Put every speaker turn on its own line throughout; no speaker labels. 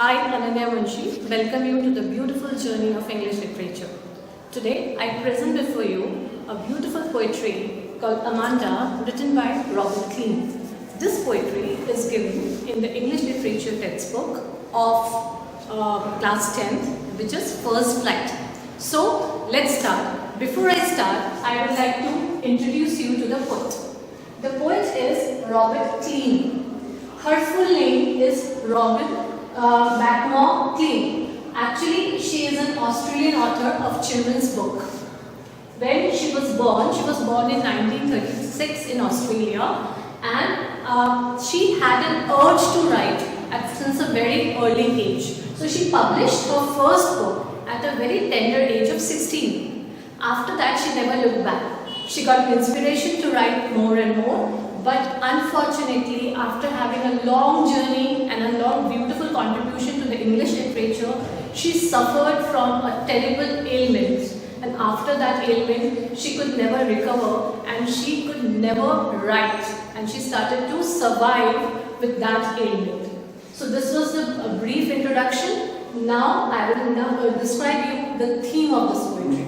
I, Ananya Munshi, welcome you to the beautiful journey of English literature. Today, I present before you a beautiful poetry called Amanda, written by Robert Clean. This poetry is given in the English literature textbook of class 10th, which is First Flight. So, let's start. Before I start, I would like to introduce you to the poet. The poet is Robert Clean. Her full name is Robin Blackmore Clean. Actually, she is an Australian author of children's book. When she was born in 1936 in Australia, and she had an urge to write since a very early age. So she published her first book at a very tender age of 16. After that, she never looked back. She got inspiration to write more and more. But unfortunately, after having a long journey and a long beautiful contribution to the English literature, she suffered from a terrible ailment. And after that ailment, she could never recover and she could never write. And she started to survive with that ailment. So this was a brief introduction. Now I will describe you the theme of this poetry.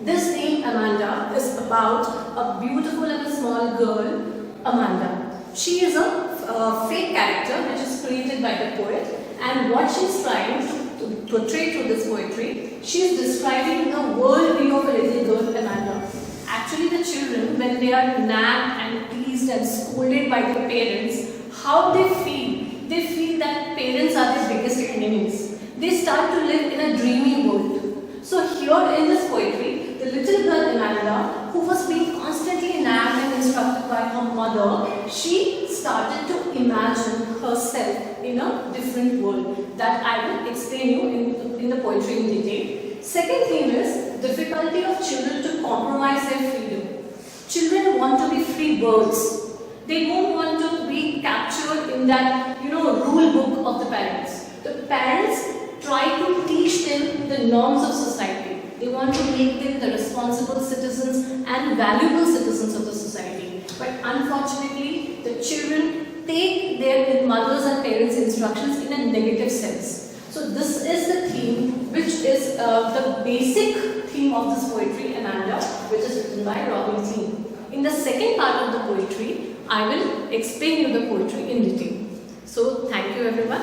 This theme, Amanda, is about a beautiful and a small girl, Amanda. She is a fake character which is created by the poet, and what she is trying to portray through this poetry, she is describing the worldview of a little girl, Amanda. Actually, the children, when they are nagged and teased and scolded by their parents, how they feel that parents are their biggest enemies. They start to live in a dreamy world. So here in this poetry, the little girl Amanda, who was being constantly nagged and instructed by her mother, she started to imagine herself in a different world that I will explain you in the poetry in detail. Second theme is difficulty of children to compromise their freedom. Children want to be free birds. They don't want to be captured in that rule book of the parents. The parents try to teach them the norms of society. They want to make them the responsible citizens and valuable citizens of the society. But unfortunately, the children take their mothers' and parents' instructions in a negative sense. So this is the theme, which is the basic theme of this poetry, Amanda, which is written by Robin Clean. In the second part of the poetry, I will explain you the poetry in detail. So thank you everyone.